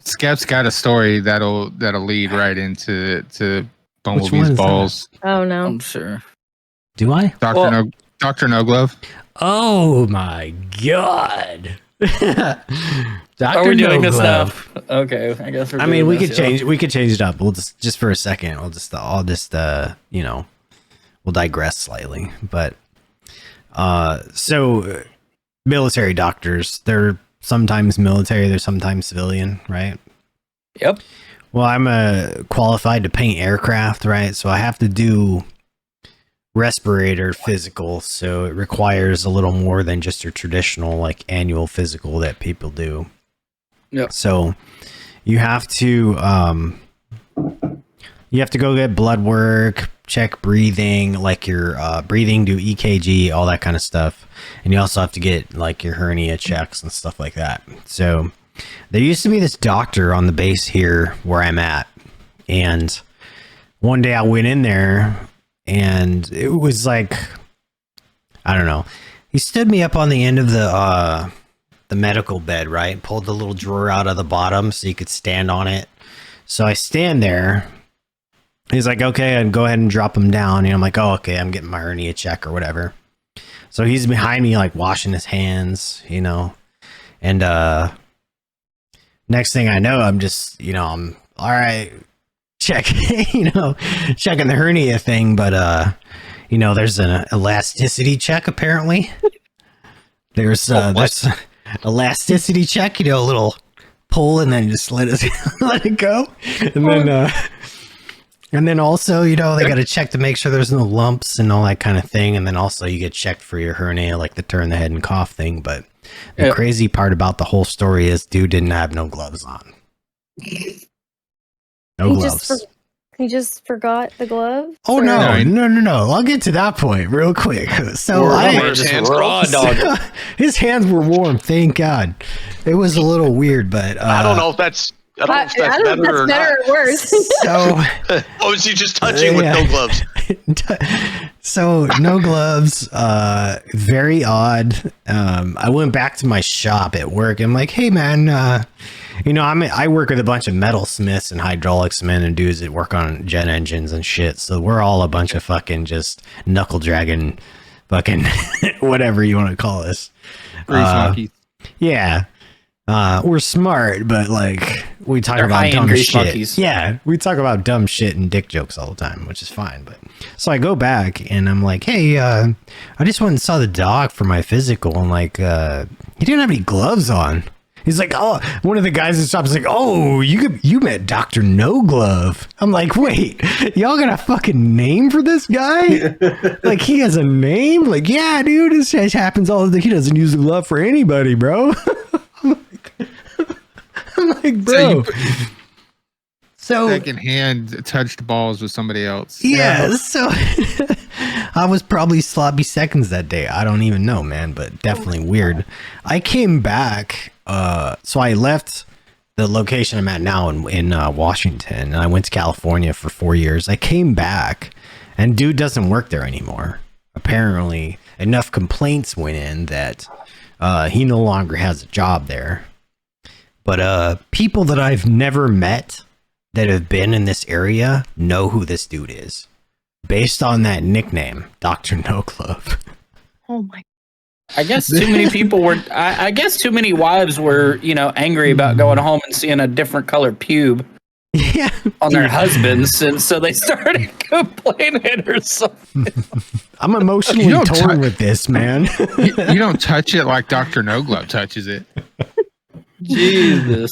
Skep's got a story that'll lead right into Which one Bumblebee's is balls. Oh no. I'm sure. Do I? Dr. No Glove. Oh my god. Are we doing this now? Okay, I guess we're I mean, doing we this, could change. We could change it up. We'll just for a second. I'll just we'll digress slightly. But so military doctors, they're sometimes military, they're sometimes civilian, right? Yep. Well, I'm qualified to paint aircraft, right? So I have to do respirator physical, so it requires a little more than just your traditional like annual physical that people do. Yep. So you have to go get blood work, check breathing, like your breathing, do EKG, all that kind of stuff. And you also have to get like your hernia checks and stuff like that. So there used to be this doctor on the base here where I'm at. And one day I went in there and it was like, I don't know. He stood me up on the end of the medical bed, right? Pulled the little drawer out of the bottom so you could stand on it. So I stand there. He's like, okay, and go ahead and drop him down. And I'm like, oh, okay, I'm getting my hernia check or whatever. So he's behind me, like washing his hands, and next thing I know, I'm just, I'm all right, checking the hernia thing. But, there's an elasticity check, apparently. There's elasticity check, a little pull and then just let it go. And then also, they got to check to make sure there's no lumps and all that kind of thing. And then also you get checked for your hernia, like the turn the head and cough thing. But the crazy part about the whole story is dude didn't have no gloves on. No gloves. He just forgot the gloves? Oh, no. I'll get to that point real quick. So his hands were warm. Thank God. It was a little weird, but I don't know if that's better or worse. So, was he just touching with no gloves? So no gloves. Very odd. I went back to my shop at work. I'm like, hey man, I work with a bunch of metalsmiths and hydraulics men and dudes that work on jet engines and shit. So we're all a bunch of fucking just knuckle dragging, fucking whatever you want to call us. Grease monkeys. Yeah. We're smart, but like we talk about dumb shit. Monkeys. Yeah, we talk about dumb shit and dick jokes all the time, which is fine. But so I go back and I'm like, hey, I just went and saw the doc for my physical, and like he didn't have any gloves on. He's like, oh, one of the guys in the shop is like, oh, you met Dr. No Glove. I'm like, wait, y'all got a fucking name for this guy? Like he has a name? Like, yeah, dude, this shit happens all the time. He doesn't use a glove for anybody, bro. I'm like, bro. So second hand touched balls with somebody else. Yeah, so I was probably sloppy seconds that day. I don't even know, man, but definitely weird. I came back, so I left the location I'm at now in Washington, and I went to California for 4 years. I came back, and dude doesn't work there anymore. Apparently, enough complaints went in that he no longer has a job there. But people that I've never met that have been in this area know who this dude is based on that nickname, Dr. No Glove. Oh my. I guess too many people were, I guess too many wives were, angry about going home and seeing a different colored pube on their husbands. And so they started complaining or something. I'm emotionally torn with this, man. You don't touch it like Dr. No Glove touches it. Jesus.